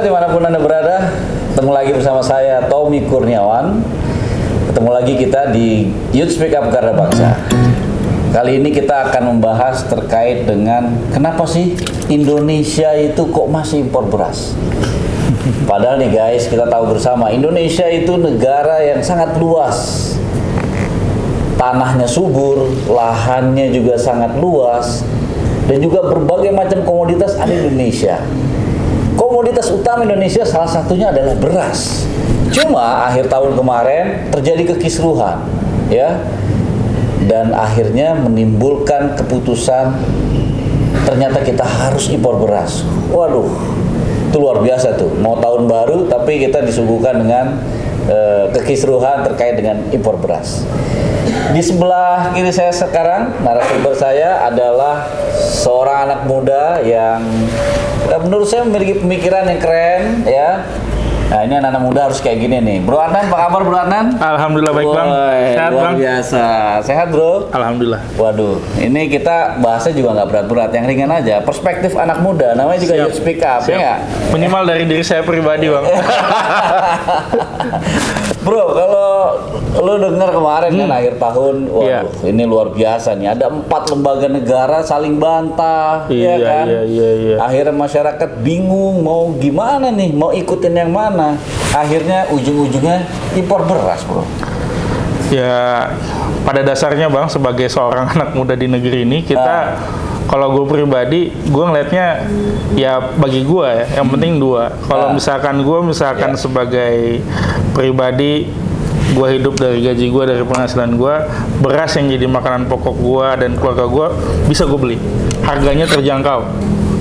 Pemirsa dimanapun Anda berada, ketemu lagi bersama saya Tommy Kurniawan. Ketemu lagi kita di Youth Speak Up Garda Bangsa. Kali ini kita akan membahas terkait dengan kenapa sih Indonesia itu kok masih impor beras. Padahal nih guys, kita tahu bersama Indonesia itu negara yang sangat luas. Tanahnya subur, lahannya juga sangat luas, dan juga berbagai macam komoditas ada di Indonesia. Komoditas utama Indonesia salah satunya adalah beras. Cuma akhir tahun kemarin terjadi kekisruhan, ya, dan akhirnya menimbulkan keputusan ternyata kita harus impor beras. Waduh, itu luar biasa tuh. Mau tahun baru tapi kita disuguhkan dengan kekisruhan terkait dengan impor beras. Di sebelah kiri saya sekarang, narasumber saya adalah seorang anak muda yang menurut saya memiliki pemikiran yang keren, ya. Nah, ini anak-anak muda harus kayak gini nih. Bro Adnan, apa kabar Bro Adnan? Alhamdulillah baik Bang. Sehat luar Bang? biasa. Sehat Bro? Alhamdulillah. Waduh, ini kita bahasnya juga nggak berat-berat, yang ringan aja. Perspektif anak muda, namanya juga Youth Speak Up, ya nggak? Minimal dari diri saya pribadi Bang. Bro, kalau lo dengar kemarin kan akhir tahun, waduh, ini luar biasa nih. Ada 4 lembaga negara saling bantah, ya kan? Iya. Akhirnya masyarakat bingung mau gimana nih, mau ikutin yang mana. Akhirnya ujung-ujungnya impor beras, Bro. Ya, pada dasarnya Bang, sebagai seorang anak muda di negeri ini, kita kalau gue pribadi, gue ngelihatnya ya bagi gue ya, yang penting dua. Kalau misalkan sebagai pribadi, gue hidup dari gaji gue, dari penghasilan gue, beras yang jadi makanan pokok gue dan keluarga gue bisa gue beli. Harganya terjangkau.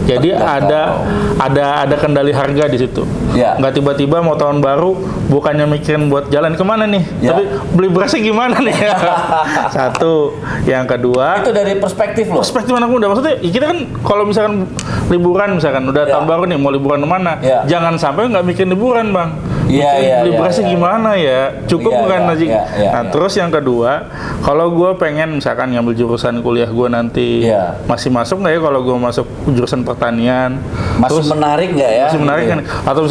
Jadi ada kendali harga di situ. Ya. Nggak tiba-tiba mau tahun baru bukannya mikirin buat jalan kemana nih, tapi beli berasnya gimana nih? Satu, yang kedua. Itu dari perspektif lo. Perspektif anak muda, maksudnya kita kan kalau misalkan liburan misalkan udah tahun baru nih mau liburan kemana, jangan sampai nggak bikin liburan Bang. Beli berasnya gimana ya? Cukup bukan aja. Nah terus yang kedua, kalau gue pengen misalkan ngambil jurusan kuliah gue nanti masih masuk nggak ya kalau gue masuk jurusan pertanian? Masih terus, menarik nggak ya? Masih menarik kan? Atau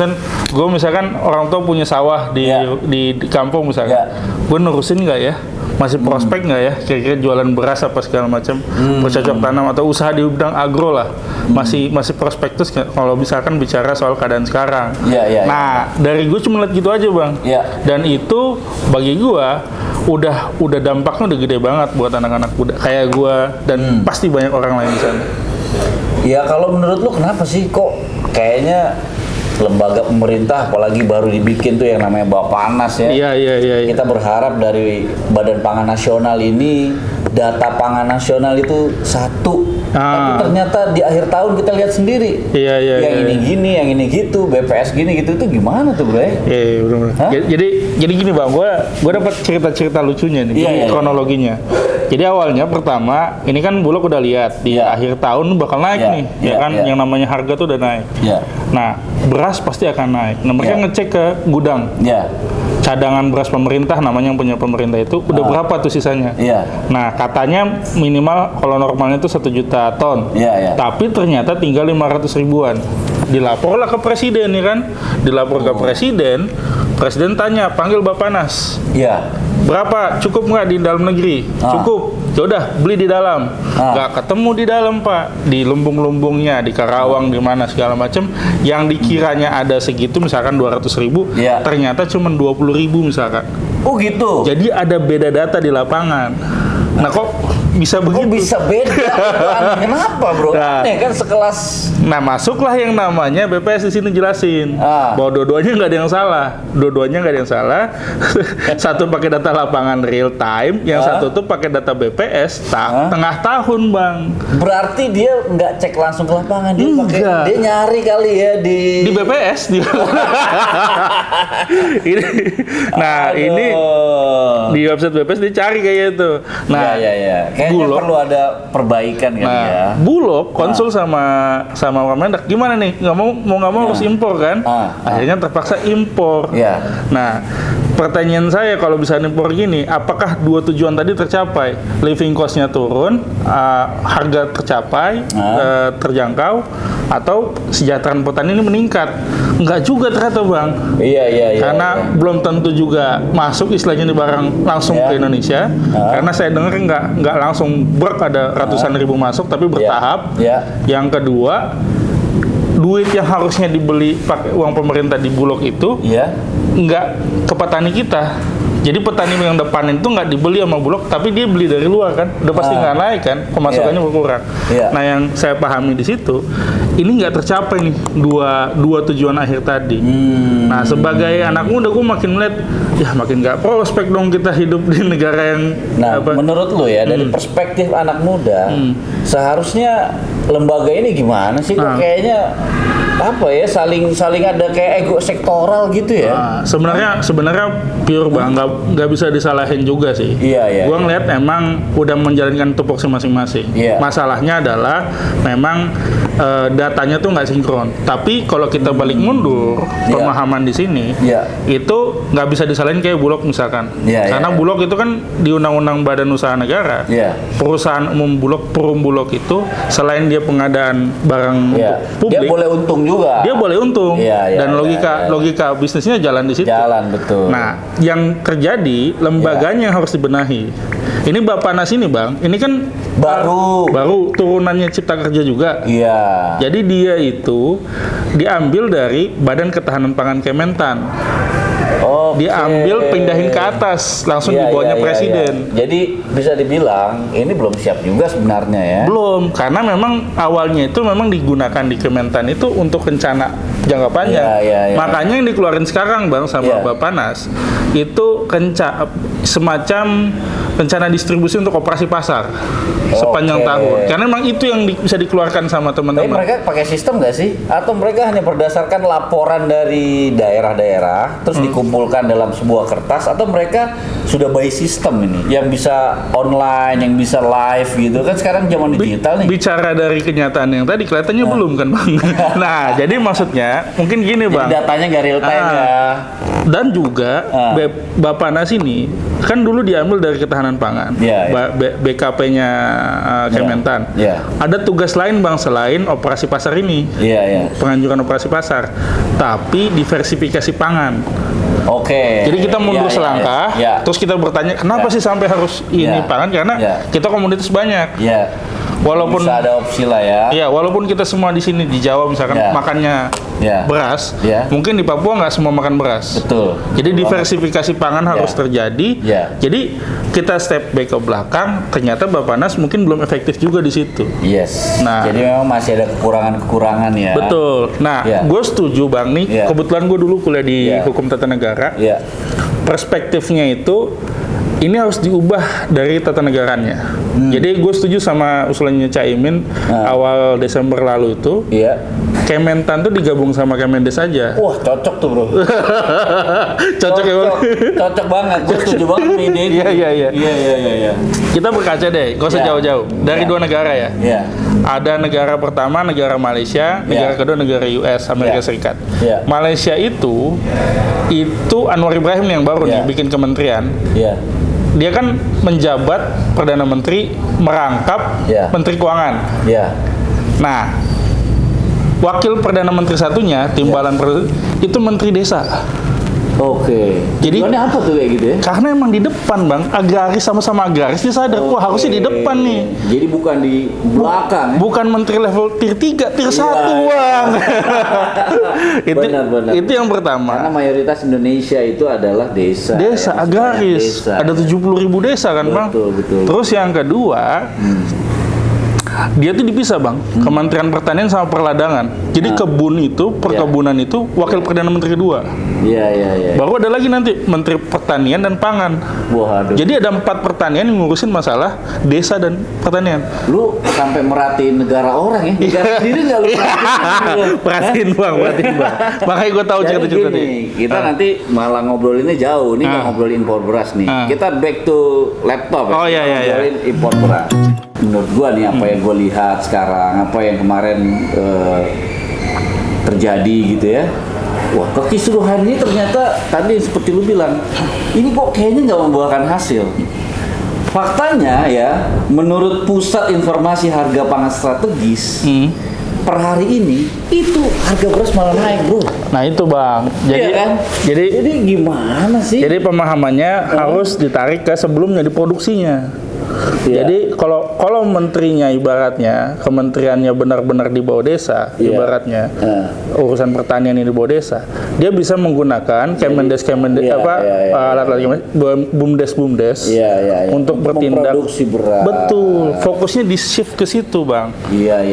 misalkan orang tua punya sawah di kampung misalkan, gue nurusin nggak ya? Masih prospek nggak ya? Kira-kira jualan beras apa segala macam, bercocok tanam atau usaha di bidang agro lah, masih prospektus kalau misalkan bicara soal keadaan sekarang. Nah dari gue cuma lihat gitu aja Bang. Dan itu bagi gue udah dampaknya udah gede banget buat anak-anak muda kayak gue dan pasti banyak orang lain di sana. Ya kalau menurut lu kenapa sih kok kayaknya lembaga pemerintah apalagi baru dibikin tuh yang namanya Bappenas ya. Iya. Kita berharap dari Badan Pangan Nasional ini data pangan nasional itu satu. Tapi ternyata di akhir tahun kita lihat sendiri. Yang ini gini, yang ini gitu, BPS gini gitu itu gimana tuh, Bro? Iya, benar. Jadi gini Bang, gue dapat cerita-cerita lucunya nih, kronologinya. Jadi awalnya pertama, ini kan Bulog udah lihat di akhir tahun bakal naik nih, yang namanya harga tuh udah naik. Nah, beras pasti akan naik. Nah, mereka ngecek ke gudang. Cadangan beras pemerintah namanya yang punya pemerintah itu udah berapa tuh sisanya? Nah, katanya minimal kalau normalnya itu 1 juta ton. Tapi ternyata tinggal 500 ribuan. Dilaporlah ke presiden ya kan? Dilapor ke presiden tanya, panggil Bappenas. Berapa? Cukup nggak di dalam negeri? Cukup. Yaudah, beli di dalam. Nggak ketemu di dalam Pak. Di lumbung-lumbungnya, di Karawang, di mana segala macam. Yang dikiranya ada segitu, misalkan 200 ribu, ternyata cuma 20 ribu misalkan. Oh gitu? Jadi ada beda data di lapangan. Nah kok bisa begitu? Kok bisa beda? Kenapa Bro? Aneh kan sekelas. Nah masuklah yang namanya BPS di sini jelasin bahwa dua-duanya nggak ada yang salah. Satu pakai data lapangan real time, yang satu tuh pakai data BPS tengah tahun Bang. Berarti dia nggak cek langsung ke lapangan, dia nyari kali ya di BPS. Ini di website BPS dicari kayak gitu. Nah, kayak kayaknya Bulog. perlu ada perbaikan kan Nah, ya. Bulog konsul sama Wamendak, gimana nih? Nggak mau harus impor kan? Akhirnya terpaksa impor. Ya. Nah, pertanyaan saya kalau bisa impor gini, apakah dua tujuan tadi tercapai? Living cost-nya turun, harga tercapai, terjangkau, atau kesejahteraan petani ini meningkat? Enggak juga ternyata bang. Iya. Karena belum tentu juga masuk istilahnya di barang langsung ke Indonesia. Karena saya dengar nggak langsung ada ratusan ribu masuk, tapi bertahap. Yang kedua, duit yang harusnya dibeli pakai uang pemerintah di Bulog itu nggak ke petani kita. Jadi petani yang depan itu nggak dibeli sama Bulog, tapi dia beli dari luar kan, udah pasti nggak naik kan, pemasukannya berkurang. Nah yang saya pahami di situ, ini nggak tercapai nih dua tujuan akhir tadi. Nah sebagai anak muda, gue makin melihat, ya makin nggak prospek dong kita hidup di negara yang. Nah menurut lo ya dari perspektif anak muda, seharusnya lembaga ini gimana sih? Kok kayaknya apa ya saling ada kayak ego sektoral gitu ya? Sebenarnya pure bang, nggak bisa disalahin juga sih. Gua ngeliat emang udah menjalankan tupoksi masing-masing. Masalahnya adalah memang datanya tuh nggak sinkron. Tapi kalau kita balik mundur pemahaman di sini, itu nggak bisa disalahin kayak Bulog misalkan. Karena Bulog itu kan di Undang-Undang Badan Usaha Negara, perusahaan umum Bulog, Perum Bulog itu selain dia pengadaan barang publik, dia boleh untung juga. Dia boleh untung dan logika bisnisnya jalan di situ. Jalan betul. Nah, yang terjadi lembaganya yang harus dibenahi. Ini Bappenas ini bang, ini kan baru turunannya Cipta Kerja juga. Jadi dia itu diambil dari Badan Ketahanan Pangan Kementan. Diambil pindahin ke atas langsung di bawahnya presiden. Jadi bisa dibilang ini belum siap juga sebenarnya ya. Belum, karena memang awalnya itu memang digunakan di Kementan itu untuk rencana jangka panjang. Makanya yang dikeluarin sekarang bang sama Bappenas itu semacam rencana distribusi untuk operasi pasar sepanjang tahun. Karena memang itu yang bisa dikeluarkan sama teman-teman. Tapi mereka pakai sistem nggak sih? Atau mereka hanya berdasarkan laporan dari daerah-daerah terus dikumpulkan dalam sebuah kertas, atau mereka sudah by sistem ini yang bisa online, yang bisa live gitu kan? Sekarang zaman digital nih. Bicara dari kenyataan yang tadi kelihatannya belum kan bang. Nah jadi maksudnya mungkin gini bang. Jadi datanya nggak real time ya. Dan juga Bappenas ini kan dulu diambil dari ketahanan pangan, BKP-nya Kementan. Ada tugas lain bang selain operasi pasar ini, penganjuran operasi pasar, tapi diversifikasi pangan. Jadi kita mundur selangkah, terus kita bertanya kenapa sih sampai harus ini pangan, karena kita komoditas banyak. Walaupun bisa ada opsi lah ya. Iya, walaupun kita semua di sini di Jawa misalkan makannya beras, mungkin di Papua nggak semua makan beras. Betul. Jadi diversifikasi pangan harus terjadi. Jadi kita step back ke belakang, ternyata Bappenas mungkin belum efektif juga di situ. Nah, jadi memang masih ada kekurangan-kekurangan ya. Betul. Nah, gue setuju bang nih. Kebetulan gue dulu kuliah di Hukum Tata Negara. Perspektifnya itu ini harus diubah dari tata negaranya. Jadi gue setuju sama usulannya Caimin awal Desember lalu itu. Kementan tuh digabung sama Kemendes aja. Wah cocok tuh bro. Cocok ya bang. Cocok banget. Gue setuju banget sama ide itu. Iya. Kita berkaca deh, gak usah jauh-jauh. Dari dua negara ya. Ada negara pertama, negara Malaysia. Negara kedua, negara US, Amerika Serikat. Malaysia itu Anwar Ibrahim yang baru nih bikin kementerian. Dia kan menjabat Perdana Menteri merangkap Menteri Keuangan. Nah, wakil Perdana Menteri satunya, timbalan itu Menteri Desa. Jadi apa tuh kayak gitu ya? Karena emang di depan bang, agraris sama-sama agraris dia sadar, wah harusnya di depan nih. Jadi bukan di belakang. Bukan menteri level tier 3, tier 1 bang. Benar. Itu yang pertama. Karena mayoritas Indonesia itu adalah desa. Desa agraris. Ada 70.000 desa kan bang. Betul. Terus yang kedua, dia tuh dipisah bang, Kementerian Pertanian sama Perladangan. Jadi kebun itu, perkebunan itu wakil Perdana Menteri kedua. Iya. Baru ada lagi nanti Menteri Pertanian dan Pangan. Waduh. Jadi ada 4 pertanian yang ngurusin masalah desa dan pertanian. Lu sampai merhatiin negara orang ya? Negara sendiri nggak lu perhatiin? Perhatiin bang. Makanya gue tahu Jadi cerita-cerita gini, nih. kita nanti malah ngobrolinnya jauh. Ini nggak ngobrolin impor beras nih. Kita back to laptop. Oh, iya. Ngobrolin impor beras. Menurut gua nih apa yang gua lihat sekarang, apa yang kemarin terjadi gitu ya. Wah, kekisruhan ini ternyata tadi seperti lu bilang, ini kok kayaknya nggak membuahkan hasil. Faktanya ya, menurut Pusat Informasi Harga Pangan Strategis, per hari ini itu harga beras malah naik, bro. Nah itu bang. Jadi Iya kan? Jadi gimana sih? Jadi pemahamannya harus ditarik ke sebelumnya diproduksinya. Iya. Jadi kalau menterinya ibaratnya kementeriannya benar-benar di bawah desa, Iya. ibaratnya urusan pertanian ini di bawah desa, dia bisa menggunakan Kemendes Iya. alat-alat bumdes Iya. untuk bertindak. Memproduksi beras. Betul, fokusnya di shift ke situ bang. Iya.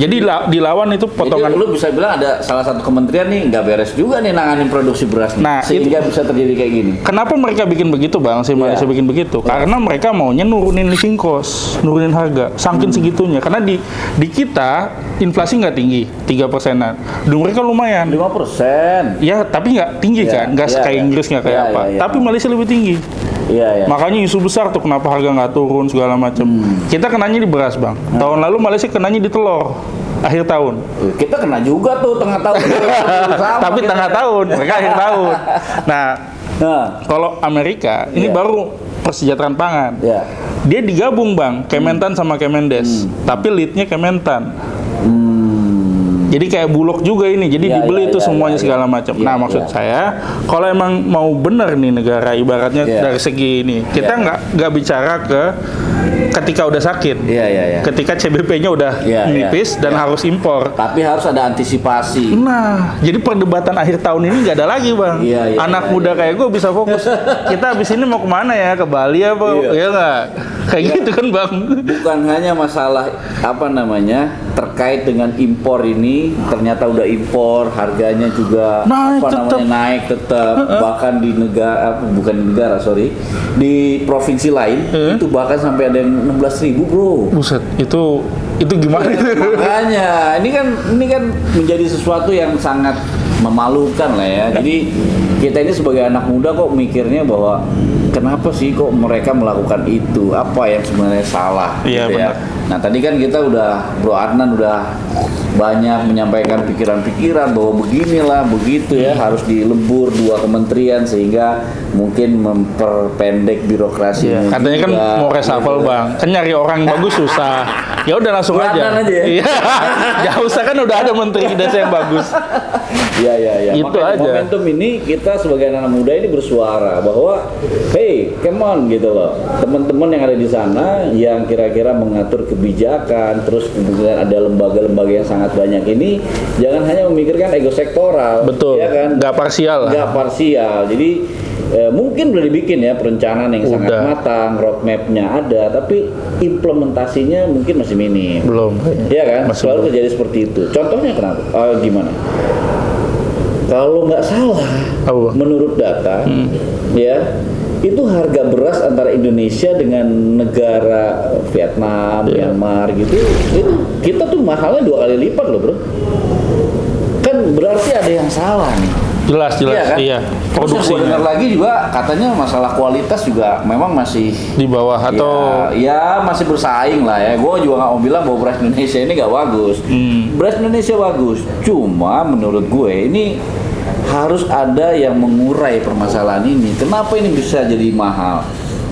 Jadi dilawan itu potongan. Jadi lu bisa bilang ada salah satu kementerian nih nggak beres juga nih nanganin produksi beras nih. Nah, sehingga bisa terjadi kayak gini. Kenapa mereka bikin begitu bang? Si Malaysia bikin begitu? Karena mereka maunya nurunin living cost, nurunin harga, saking segitunya. Karena di kita inflasi nggak tinggi, 3%-an. Di mereka lumayan. 5%. Ya, tapi nggak tinggi kan? Nggak kayak Inggris, nggak kayak apa. Tapi Malaysia lebih tinggi. Iya. Makanya isu besar tuh kenapa harga nggak turun segala macam. Kita kenanya di beras bang. Tahun lalu Malaysia kenanya di telur. Akhir tahun. Kita kena juga tuh tengah tahun. Tapi tengah tahun, mereka akhir tahun. Nah, kalau Amerika ini baru persejahteraan pangan. Iya. Dia digabung bang, Kementan sama Kemendes, tapi leadnya Kementan. Jadi kayak Bulog juga ini, jadi dibeli itu semuanya segala macam. Nah maksud saya, kalau emang mau benar nih negara ibaratnya dari segi ini, kita nggak bicara ketika udah sakit, ketika CBP-nya udah nipis dan harus impor. Tapi harus ada antisipasi. Nah, jadi perdebatan akhir tahun ini nggak ada lagi bang. Anak muda kayak gue bisa fokus. Kita abis ini mau kemana ya? Ke Bali apa? Ya nggak? Kayak gitu kan bang. Bukan hanya masalah terkait dengan impor ini, ternyata udah impor, harganya juga naik tetap. Bahkan di di provinsi lain itu bahkan sampai ada yang 16.000 bro. Buset, itu gimana? Makanya ini kan menjadi sesuatu yang sangat memalukan lah ya. Jadi kita ini sebagai anak muda kok mikirnya bahwa kenapa sih kok mereka melakukan itu? Apa yang sebenarnya salah? Iya, gitu ya. Nah tadi kan kita Bro Adnan udah banyak menyampaikan pikiran-pikiran bahwa beginilah begitu ya, harus dilebur 2 kementerian sehingga mungkin memperpendek birokrasi. Katanya kan mau reshuffle bang, kan nyari orang bagus susah. Ya udah langsung aja. Iya. Gak usah, kan udah ada menteri desa yang bagus. Iya. Itu makanya aja. Momentum ini kita sebagai anak muda ini bersuara bahwa hey, come on gitu loh. Teman-teman yang ada di sana yang kira-kira mengatur kebijakan, terus kemudian ada lembaga-lembaga yang sangat banyak ini, jangan hanya memikirkan ego sektoral. Betul. Ya kan? Nggak parsial. Jadi mungkin udah dibikin ya perencanaan yang sangat matang, roadmap-nya ada, tapi implementasinya mungkin masih minim. Belum. Iya kan? Masih Selalu belum. terjadi seperti itu. Contohnya kenapa? Gimana? Kalau nggak salah, menurut data, ya itu harga beras antara Indonesia dengan negara Vietnam, Myanmar gitu, itu kita tuh mahalnya 2 kali lipat loh bro. Kan berarti ada yang salah nih. Jelas. Iya kan? Iya. Terus yang gue dengar lagi juga katanya masalah kualitas juga memang masih di bawah atau ya masih bersaing lah ya. Gue juga nggak mau bilang bahwa beras Indonesia ini nggak bagus. Beras Indonesia bagus. Cuma menurut gue ini harus ada yang mengurai permasalahan ini. Kenapa ini bisa jadi mahal?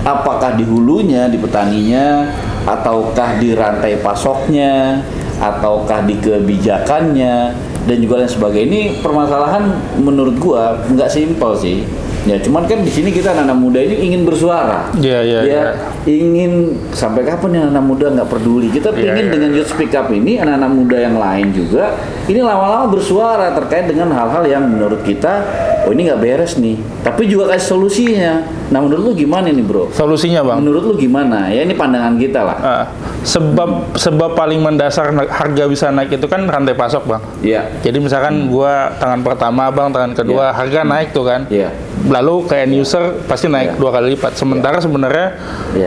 Apakah di hulunya, di petaninya, ataukah di rantai pasoknya, ataukah di kebijakannya, dan juga lain sebagainya. Ini permasalahan menurut gua nggak simpel sih. Ya cuman kan di sini kita anak-anak muda ini ingin bersuara. Iya. Ingin sampai kapan ya anak muda nggak peduli. Kita ingin dengan Youth Speak Up ini anak-anak muda yang lain juga ini lama-lama bersuara terkait dengan hal-hal yang menurut kita ini nggak beres nih. Tapi juga kasih solusinya. Nah menurut lu gimana nih bro? Solusinya bang? Menurut lu gimana? Ya ini pandangan kita lah. Sebab paling mendasar harga bisa naik itu kan rantai pasok bang. Iya. Jadi misalkan gua tangan pertama bang, tangan kedua harga naik tuh kan. Iya. Lalu ke end user pasti naik 2 kali lipat. Sementara sebenarnya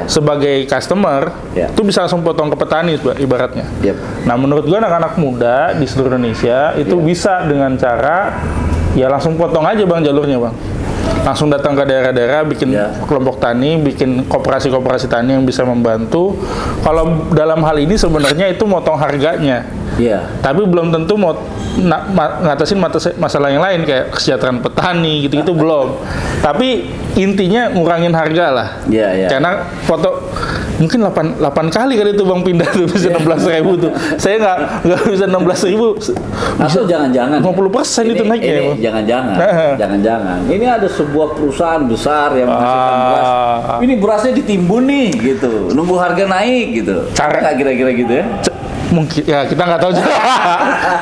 sebagai customer itu bisa langsung potong ke petani ibaratnya. Nah menurut gua anak-anak muda di seluruh Indonesia itu bisa dengan cara ya langsung potong aja bang jalurnya bang. Langsung datang ke daerah-daerah, bikin kelompok tani, bikin koperasi-koperasi tani yang bisa membantu. Kalau dalam hal ini sebenarnya itu motong harganya. Tapi belum tentu mau ngatasin masalah yang lain kayak kesejahteraan petani gitu-gitu belum. Tapi intinya ngurangin harga lah. Karena foto mungkin 8 kali itu bang pindah tuh bisa 16.000 tuh. Saya nggak bisa 16.000. Atau jangan-jangan 50% itu naiknya. Jangan-jangan. Ini ada sebuah perusahaan besar yang menghasilkan beras. Ini berasnya ditimbun nih gitu. Nunggu harga naik gitu. Cara nggak kira-kira gitu ya? Mungkin ya kita nggak tahu juga.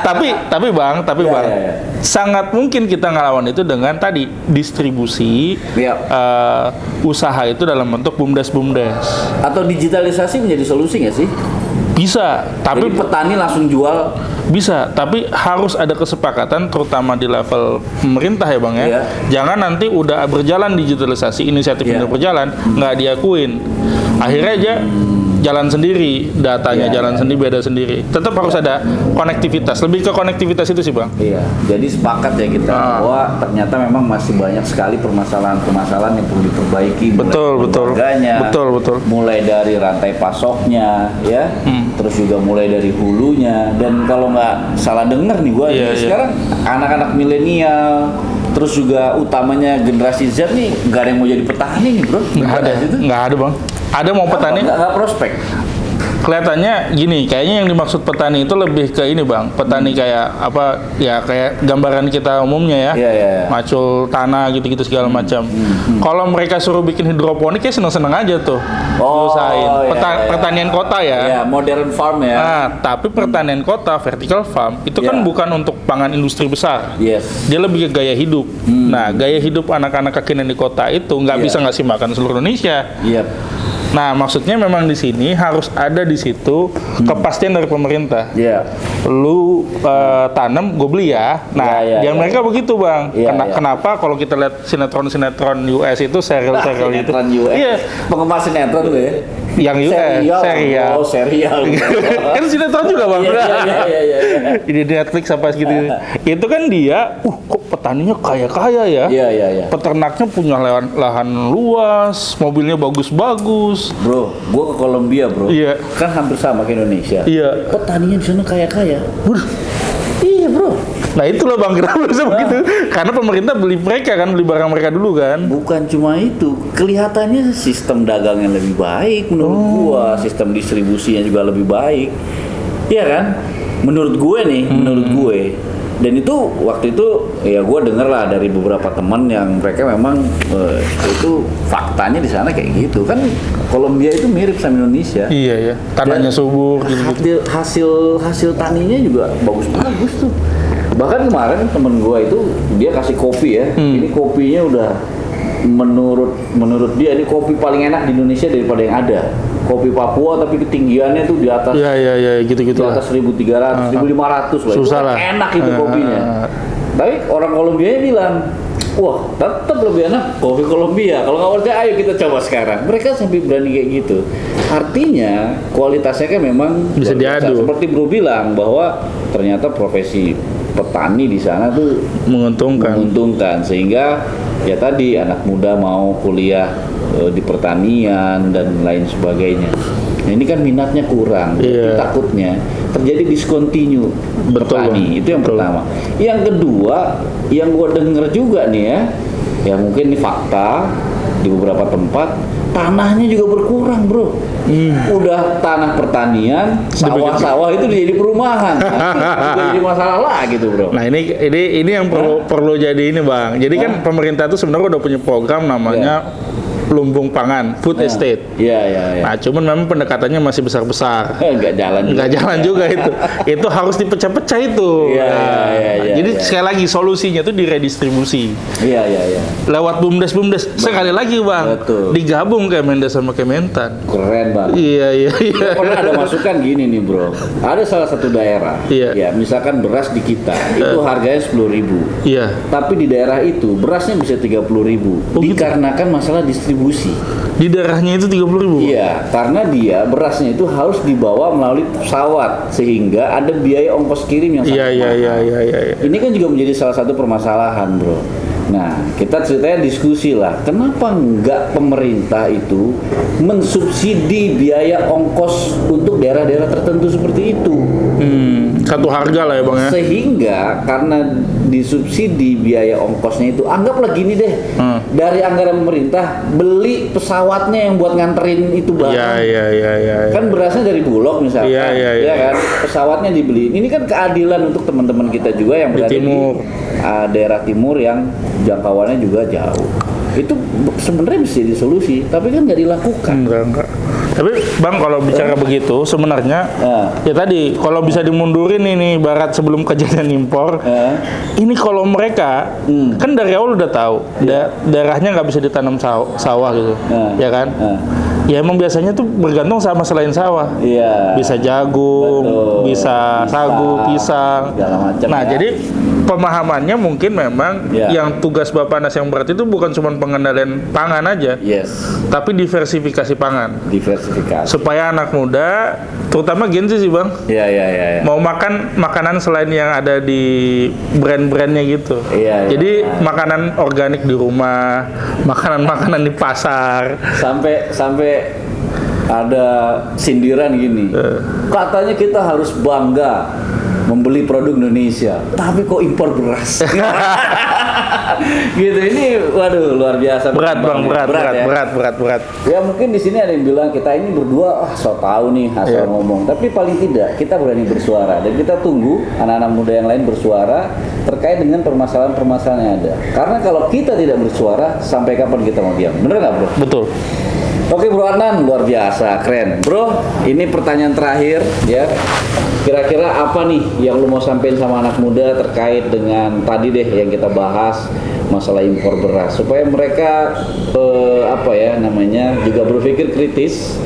tapi bang sangat mungkin kita ngelawan itu dengan tadi distribusi usaha itu dalam bentuk bumdes atau digitalisasi menjadi solusi nggak sih? Bisa, tapi jadi petani langsung jual. Bisa, tapi harus ada kesepakatan terutama di level pemerintah ya bang ya. Jangan nanti udah berjalan digitalisasi, inisiatif ini berjalan nggak diakuin, akhirnya aja jalan sendiri, datanya jalan sendiri, beda sendiri. Tetap harus ada konektivitas, lebih ke konektivitas itu sih bang. Jadi sepakat ya kita bahwa ternyata memang masih banyak sekali permasalahan yang perlu diperbaiki. Betul. Mulai dari rantai pasoknya, terus juga mulai dari hulunya. Dan kalau nggak salah dengar nih gua, sekarang anak-anak milenial, terus juga utamanya generasi Z nih nggak ada yang mau jadi petani nih bro. Nggak ada bang. Ada mau petani nggak prospek. Kelihatannya gini, kayaknya yang dimaksud petani itu lebih ke ini bang, petani kayak apa ya, kayak gambaran kita umumnya ya, macul tanah gitu-gitu segala macam. Kalau mereka suruh bikin hidroponik ya seneng-seneng aja tuh, usahain. Pertanian kota ya, modern farm ya. Nah, tapi pertanian kota, vertical farm itu kan bukan untuk pangan industri besar, dia lebih ke gaya hidup. Nah, gaya hidup anak-anak kekinian di kota itu nggak bisa ngasih makan seluruh Indonesia. Nah, maksudnya memang di sini harus ada di situ kepastian dari pemerintah. Lu tanam, gue beli ya. Nah, yang mereka begitu bang. Kenapa kalau kita lihat sinetron US itu serial itu? Penggemar sinetron tuh ya. Yang serial. Kan sinetron juga bang. Di Netflix apa gitu. Itu kan dia, kok petaninya kaya-kaya ya. Peternaknya punya lahan luas, mobilnya bagus-bagus. Bro, gua ke Kolombia bro. Kan hampir sama ke Indonesia. Petaninya di sana kaya-kaya. Iya bro. Nah itulah bang, kenapa bisa begitu? Karena pemerintah beli barang mereka dulu kan. Bukan cuma itu, kelihatannya sistem dagangnya lebih baik menurut gua, sistem distribusinya juga lebih baik. Iya kan? Menurut gue nih, menurut gue. Dan itu waktu itu ya gue denger lah dari beberapa teman yang mereka memang itu faktanya di sana kayak gitu kan. Kolombia itu mirip sama Indonesia. Iya. Tanahnya subur gitu. Hasil taninya juga bagus tuh. Bahkan kemarin temen gue itu dia kasih kopi ya. Ini kopinya udah menurut dia ini kopi paling enak di Indonesia daripada yang ada. Kopi Papua tapi ketinggiannya tuh di atas. Gitu-gitu. Di atas 1.300, 1.500 lah. Susah lah. Enak itu kopinya. Tapi orang Kolombia bilang, wah tetap lebih enak kopi Kolombia. Kalau nggak percaya, ayo kita coba sekarang. Mereka sampai berani kayak gitu. Artinya kualitasnya kan memang bisa diadu. Seperti Bro bilang bahwa ternyata profesi petani di sana tuh menguntungkan sehingga ya tadi anak muda mau kuliah di pertanian dan lain sebagainya. Nah, ini kan minatnya kurang, jadi takutnya terjadi discontinue petani. Itu yang pertama. Yang kedua, yang gua denger juga nih ya mungkin ini fakta di beberapa tempat tanahnya juga berkurang, bro. Udah tanah pertanian, sawah-sawah itu jadi perumahan. Jadi masalah lah gitu, bro. Nah, ini yang perlu jadi ini, Bang. Jadi kan pemerintah itu sebenarnya udah punya program namanya lumbung pangan, food estate. Iya. Nah, cuman memang pendekatannya masih besar-besar. Nggak jalan. Nggak jalan juga itu. Itu harus dipecah-pecah itu. Iya. Jadi sekali lagi solusinya itu diredistribusi. Iya. Lewat BUMDes. Sekali lagi bang, Betul. digabung Kemendes sama Kementan. Keren banget. Iya. Pernah ada masukan gini nih bro. Ada salah satu daerah. Iya. Ya, misalkan beras di kita itu harganya 10.000. Iya. Tapi di daerah itu berasnya bisa 30.000. Oh, gitu? Dikarenakan masalah distribusi. Di daerahnya itu 30.000. Iya, karena dia berasnya itu harus dibawa melalui pesawat sehingga ada biaya ongkos kirim yang sangat mahal. Iya. Ini kan juga menjadi salah satu permasalahan, bro. Nah, kita ceritanya diskusi lah. Kenapa nggak pemerintah itu mensubsidi biaya ongkos untuk daerah-daerah tertentu seperti itu? Satu harga lah ya bang ya. Sehingga karena disubsidi biaya ongkosnya itu, anggaplah gini deh, dari anggaran pemerintah beli pesawatnya yang buat nganterin itu barang. Iya. Kan berasnya dari Bulog misalkan, Iya. ya kan, pesawatnya dibeli. Ini kan keadilan untuk teman-teman kita juga yang berada di daerah timur yang jangkauannya juga jauh. Itu sebenarnya bisa jadi solusi, tapi kan nggak dilakukan. Enggak. Tapi bang kalau bicara begitu sebenarnya ya tadi kalau bisa dimundurin ini barat sebelum kejadian impor. Ini kalau mereka kan dari awal udah tahu daerahnya nggak bisa ditanam sawah gitu, ya kan? Ya emang biasanya tuh bergantung sama selain sawah. Iya. Bisa jagung, bisa sagu, pisang. Macam nah ya. jadi pemahamannya mungkin memang yang tugas Bappenas yang berat itu bukan cuma pengendalian pangan aja, tapi diversifikasi pangan. Diversifikasi. Supaya anak muda, terutama Gen Z sih bang, mau makan makanan selain yang ada di brand-brandnya gitu. Jadi makanan organik di rumah, makanan-makanan di pasar. Sampai ada sindiran gini, katanya kita harus bangga membeli produk Indonesia, tapi kok impor beras? Gitu, ini waduh luar biasa. Berat. Ya mungkin di sini ada yang bilang kita ini berdua so tahu nih asal ngomong, tapi paling tidak kita berani bersuara dan kita tunggu anak-anak muda yang lain bersuara terkait dengan permasalahan-permasalahan yang ada. Karena kalau kita tidak bersuara, sampai kapan kita mau diam? Bener nggak bro? Betul. Oke Bro Adnan, luar biasa, keren. Bro, ini pertanyaan terakhir ya. Kira-kira apa nih yang lu mau sampaikan sama anak muda terkait dengan tadi deh yang kita bahas masalah impor beras supaya mereka juga berpikir kritis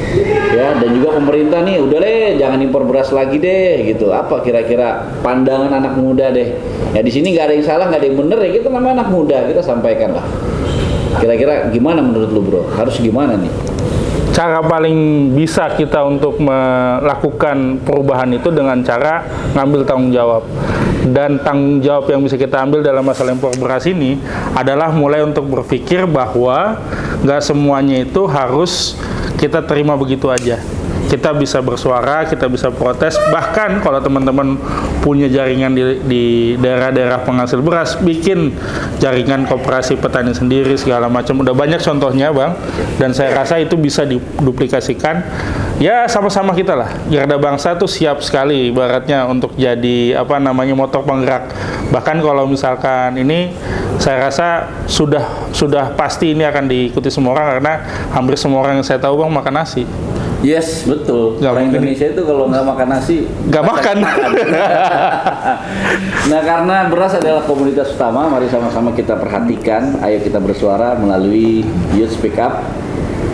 ya, dan juga pemerintah nih udah deh jangan impor beras lagi deh gitu. Apa kira-kira pandangan anak muda deh? Ya di sini nggak ada yang salah, nggak ada yang bener ya, kita namanya anak muda, kita sampaikan lah. Kira-kira gimana menurut lu bro? Harus gimana nih? Cara paling bisa kita untuk melakukan perubahan itu dengan cara ngambil tanggung jawab. Dan tanggung jawab yang bisa kita ambil dalam masalah impor beras ini adalah mulai untuk berpikir bahwa nggak semuanya itu harus kita terima begitu aja. Kita bisa bersuara, kita bisa protes, bahkan kalau teman-teman punya jaringan di daerah-daerah penghasil beras, bikin jaringan koperasi petani sendiri segala macam, udah banyak contohnya bang, dan saya rasa itu bisa diduplikasikan. Ya sama-sama kita lah, Garda Bangsa tuh siap sekali ibaratnya untuk jadi motor penggerak. Bahkan kalau misalkan ini saya rasa sudah pasti ini akan diikuti semua orang, karena hampir semua orang yang saya tahu bang makan nasi. Yes, betul. Orang Indonesia itu kalau nggak makan nasi nggak makan. Nah, karena beras adalah komoditas utama, mari sama-sama kita perhatikan. Ayo kita bersuara melalui Youth Speak Up,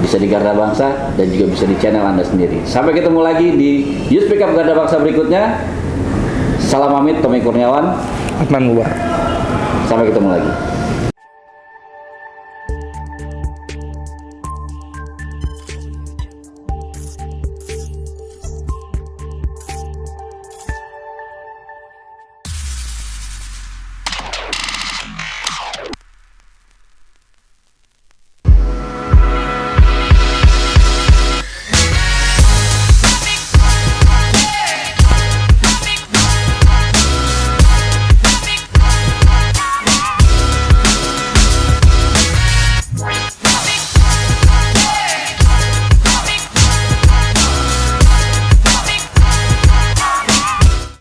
bisa di Garda Bangsa dan juga bisa di channel Anda sendiri. Sampai ketemu lagi di Youth Speak Up Garda Bangsa berikutnya. Salam pamit, Tommy Kurniawan. Adnan Mubarak. Sampai ketemu lagi.